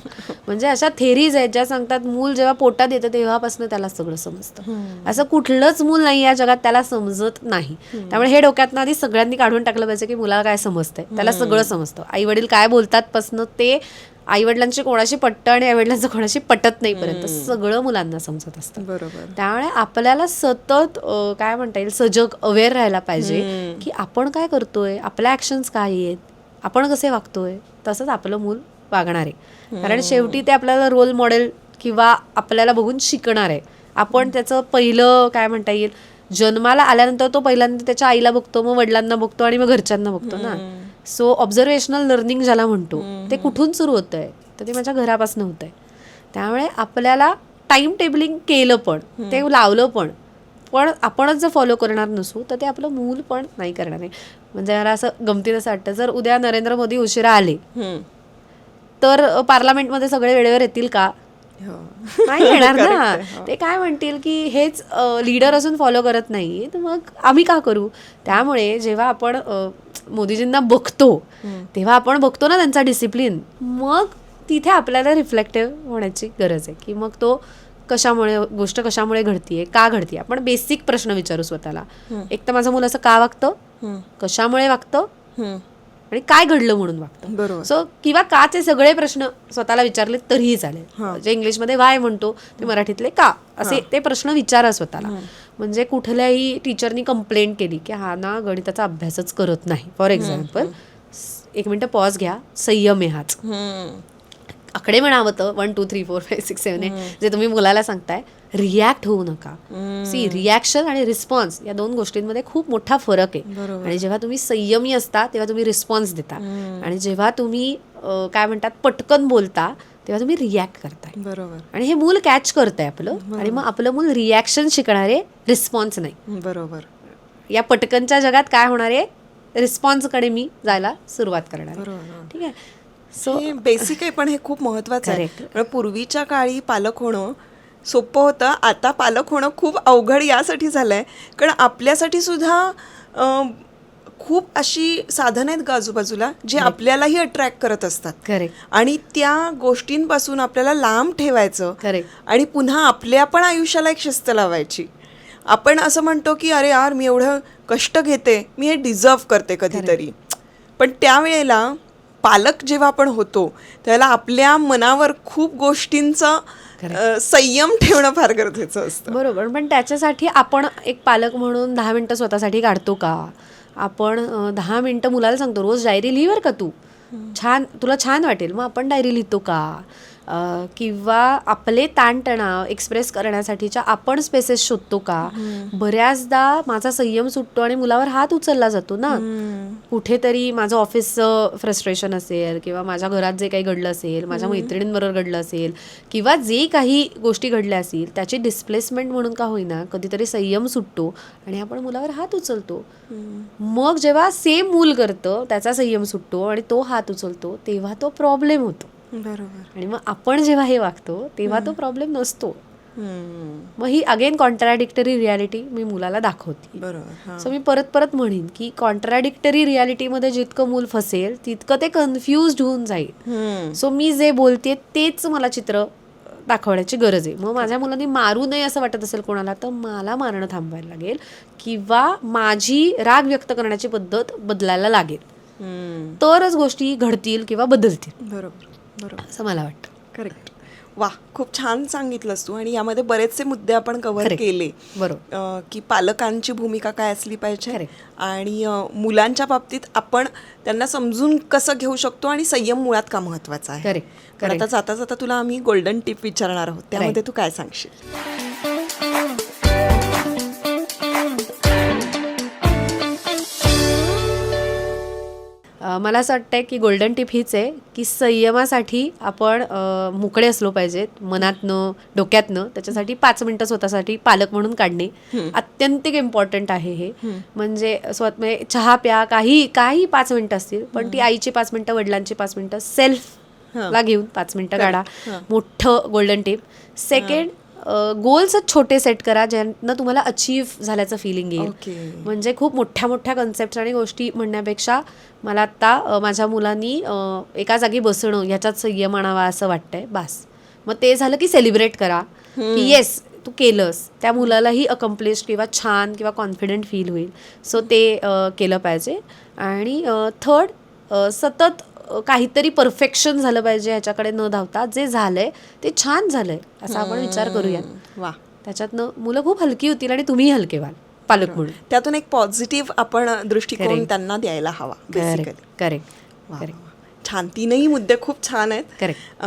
A: म्हणजे अशा थेरीज आहेत ज्या सांगतात मूल जेव्हा पोटात येतं तेव्हापासून त्याला सगळं समजतं. असं कुठलंच मूल नाही या जगात त्याला समजत नाही. त्यामुळे हे डोक्यातनं आधी सगळ्यांनी काढून टाकलं पाहिजे की मुलाला काय समजतंय, त्याला सगळं समजतं. आई वडील काय बोलतात पासनं ते आईवडिलांची कोणाशी पटतं आणि आईवडिलांचं कोणाशी पटत नाही पर्यंत सगळं मुलांना समजत असतं.
B: बरोबर.
A: त्यामुळे आपल्याला सतत काय म्हणता येईल सजग अवेअर राहायला पाहिजे की आपण काय करतोय, आपल्या ऍक्शन्स काय आहेत, आपण कसे वागतोय, तसंच आपलं मूल वागणार आहे. कारण शेवटी ते आपल्याला रोल मॉडेल किंवा आपल्याला बघून शिकणार आहे. आपण त्याचं पहिलं काय म्हणता येईल जन्माला आल्यानंतर तो पहिल्यांदा त्याच्या आईला बघतो, मग वडिलांना बघतो आणि मग घरच्यांना बघतो ना. सो ऑब्झर्वेशनल लर्निंग ज्याला म्हणतो ते कुठून सुरू होतं आहे, तर ते माझ्या घरापासून होतं आहे. त्यामुळे आपल्याला टाइम टेबलिंग केलं पण, ते लावलं पण, आपणच जर फॉलो करणार नसू तर ते आपलं मूल पण नाही करणार आहे. म्हणजे मला असं गमतीत असं वाटतं, जर उद्या नरेंद्र मोदी उशिरा आले तर पार्लमेंटमध्ये सगळे वेळेवर येतील का? नाही येणार ना. ते काय म्हणतील की हेच लीडर असून फॉलो करत नाही, तर मग आम्ही का करू? त्यामुळे जेव्हा आपण मोदीजींना बघतो तेव्हा आपण बघतो ना त्यांचा डिसिप्लिन, मग तिथे आपल्याला रिफ्लेक्टिव्ह होण्याची गरज आहे की मग तो गोष्ट कशामुळे घडतीये, का घडतीये. आपण बेसिक प्रश्न विचारू स्वतःला. एक तर माझं मुलं असं का वागतं, कशामुळे वागतं आणि काय घडलं म्हणून वागतं.
B: बरोबर.
A: सो किंवा काचे सगळे प्रश्न स्वतःला विचारले तरीही चालेल. जे इंग्लिशमध्ये वाय म्हणतो ते मराठीतले का, असे ते प्रश्न विचारा स्वतःला. म्हणजे कुठल्याही टीचरनी कंप्लेंट केली की हा ना गणिताचा अभ्यासच करत नाही, फॉर एक्झाम्पल, 1 मिनिट पॉज घ्या, संयम आहे हाच. आकडे म्हणावं तर 1 2 3 4 5 6 7 8 जे तुम्ही मुलाला सांगताय, रिॲक्ट होऊ नका. सी, रिॲक्शन आणि रिस्पॉन्स या 2 गोष्टींमध्ये खूप मोठा फरक आहे. आणि जेव्हा तुम्ही संयमी असता तेव्हा तुम्ही रिस्पॉन्स देता, आणि जेव्हा तुम्ही काय म्हणतात पटकन बोलता तेव्हा तुम्ही रिॲक्ट करताय.
B: बरोबर.
A: आणि हे मूल कॅच करतंय आपलं, आणि मग आपलं मूल रिॲक्शन शिकणार आहे, रिस्पॉन्स नाही.
B: बरोबर.
A: या पटकनच्या जगात काय होणार आहे, रिस्पॉन्सकडे मी जायला सुरुवात करणार आहे. ठीक आहे. सो
B: हे बेसिक आहे, पण हे खूप महत्वाचं आहे.
A: Correct.
B: कारण पूर्वीच्या काळी पालक होणं सोपं होतं, आता पालक होणं खूप अवघड यासाठी झालंय कारण आपल्यासाठी सुद्धा खूप अशी साधनं आहेत आजूबाजूला जे आपल्यालाही अट्रॅक्ट करत असतात.
A: करेक्ट.
B: आणि त्या गोष्टींपासून आपल्याला लांब ठेवायचं
A: करेक्ट.
B: आणि पुन्हा आपल्या पण आयुष्याला एक शिस्त लावायची. आपण असं म्हणतो की अरे यार मी एवढं कष्ट घेते, मी हे डिझर्व करते कधीतरी, पण त्यावेळेला पालक जेव्हा आपण होतो त्याला आपल्या मनावर खूप गोष्टींचं संयम ठेवणं फार गरजेचं असतं.
A: बरोबर. पण त्याच्यासाठी आपण एक पालक म्हणून 10 मिनिटं स्वतःसाठी काढतो का? आपण 10 मिनिटं मुलाला सांगतो रोज डायरी लिही बरं का तू, तुला छान वाटेल, मग आपण डायरी लिहितो का? किंवा आपले ताणतणाव एक्सप्रेस करण्यासाठीच्या आपण स्पेसेस शोधतो का? बऱ्याचदा माझा संयम सुटतो आणि मुलावर हात उचलला जातो ना. कुठेतरी माझं ऑफिसचं फ्रस्ट्रेशन असेल, किंवा माझ्या घरात जे काही घडलं असेल, माझ्या मैत्रिणींबरोबर घडलं असेल, किंवा जे काही गोष्टी घडल्या असतील त्याची डिस्प्लेसमेंट म्हणून का होईना कधीतरी संयम सुटतो आणि आपण मुलावर हात उचलतो. मग जेव्हा सेम मूल करतं, त्याचा संयम सुटतो आणि तो हात उचलतो, तेव्हा तो प्रॉब्लेम होतो.
B: बरोबर.
A: आणि मग आपण जेव्हा हे वागतो तेव्हा तो प्रॉब्लेम नसतो. मग ही अगेन कॉन्ट्राडिक्टरी रियालिटी मी मुलाला दाखवते.
B: बरोबर.
A: सो मी परत म्हणेन की कॉन्ट्राडिक्टरी रियालिटीमध्ये जितकं मूल फसेल तितकं ते कन्फ्युज्ड होऊन जाईल. सो मी जे बोलते तेच मला चित्र दाखवण्याची गरज आहे. मग माझ्या मुलांनी मारू नये असं वाटत असेल कोणाला, तर मला मारणं थांबवायला लागेल, किंवा माझी राग व्यक्त करण्याची पद्धत बदलायला लागेल, तरच गोष्टी घडतील किंवा बदलतील.
B: बरोबर. बरोबर.
A: असं मला वाटतं.
B: करेक्ट. वा, खूप छान सांगितलंस तू. आणि यामध्ये बरेचसे मुद्दे आपण कव्हर केले.
A: बरोबर.
B: की पालकांची भूमिका काय असली पाहिजे आणि मुलांच्या बाबतीत आपण त्यांना समजून कसं घेऊ शकतो आणि संयम मुळात का महत्वाचा आहे.
A: करेक्ट.
B: आता जाता जाता तुला आम्ही गोल्डन टिप विचारणार आहोत, त्यामध्ये तू काय सांगशील?
A: मला असं वाटतंय की गोल्डन टिप हीच आहे की संयमासाठी आपण मोकळे असलो पाहिजेत, मनातनं डोक्यातनं. त्याच्यासाठी 5 मिनिटं स्वतःसाठी पालक म्हणून काढणे अत्यंतिक इम्पॉर्टंट आहे. हे म्हणजे म्हणजे चहा प्या, काही 5 मिनिटं असतील, पण ती आईची 5 मिनिटं, वडिलांची 5 मिनिटं, सेल्फला घेऊन 5 मिनिटं काढा. मोठं गोल्डन टिप. सेकंड, गोल्स छोटे सेट करा ज्यांना तुम्हाला अचीव झाल्याचं फिलिंग येईल. म्हणजे खूप मोठ्या मोठ्या कन्सेप्ट आणि गोष्टी म्हणण्यापेक्षा मला आत्ता माझ्या मुलांनी एका जागी बसणं ह्याच्यात संयम आणावा असं वाटतंय, बास. मग ते झालं की सेलिब्रेट करा की येस तू केलंस. त्या मुलालाही अकम्प्लिश किंवा छान किंवा कॉन्फिडंट फील होईल. सो ते केलं पाहिजे. आणि थर्ड, सतत काहीतरी परफेक्शन झालं पाहिजे ह्याच्याकडे न धावता, जे झालंय ते छान झालंय असा आपण विचार करूया.
B: वा,
A: त्याच्यातनं मुलं खूप हलकी होतील आणि तुम्हीही हलके व्हाल पालक म्हणून.
B: त्यातून एक पॉझिटिव्ह आपण दृष्टिकोन त्यांना द्यायला हवा.
A: करेक्ट.
B: छान. 3ही मुद्दे खूप छान आहेत.
A: करेक्ट.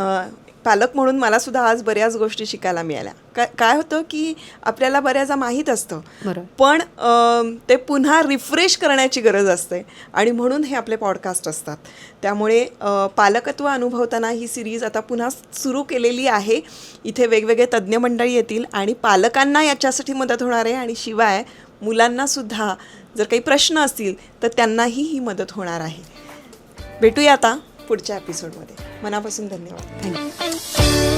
B: पालक म्हणून मला सुद्धा आज बऱ्याच गोष्टी शिकायला मिळाल्या. काय होतं की आपल्याला बऱ्याचदा माहीत असतं,
A: बरोबर.
B: पण ते पुन्हा रिफ्रेश करण्याची गरज असते आणि म्हणून हे आपले पॉडकास्ट असतात. त्यामुळे पालकत्व अनुभवताना ही सिरीज आता पुन्हा सुरू केलेली आहे. इथे वेगवेगळे तज्ज्ञ मंडळी येतील आणि पालकांना याच्यासाठी मदत होणार आहे आणि शिवाय मुलांनासुद्धा जर काही प्रश्न असतील तर त्यांनाही ही मदत होणार आहे. भेटूया आता पुढच्या एपिसोडमध्ये. मनापासून धन्यवाद.
A: थँक्यू.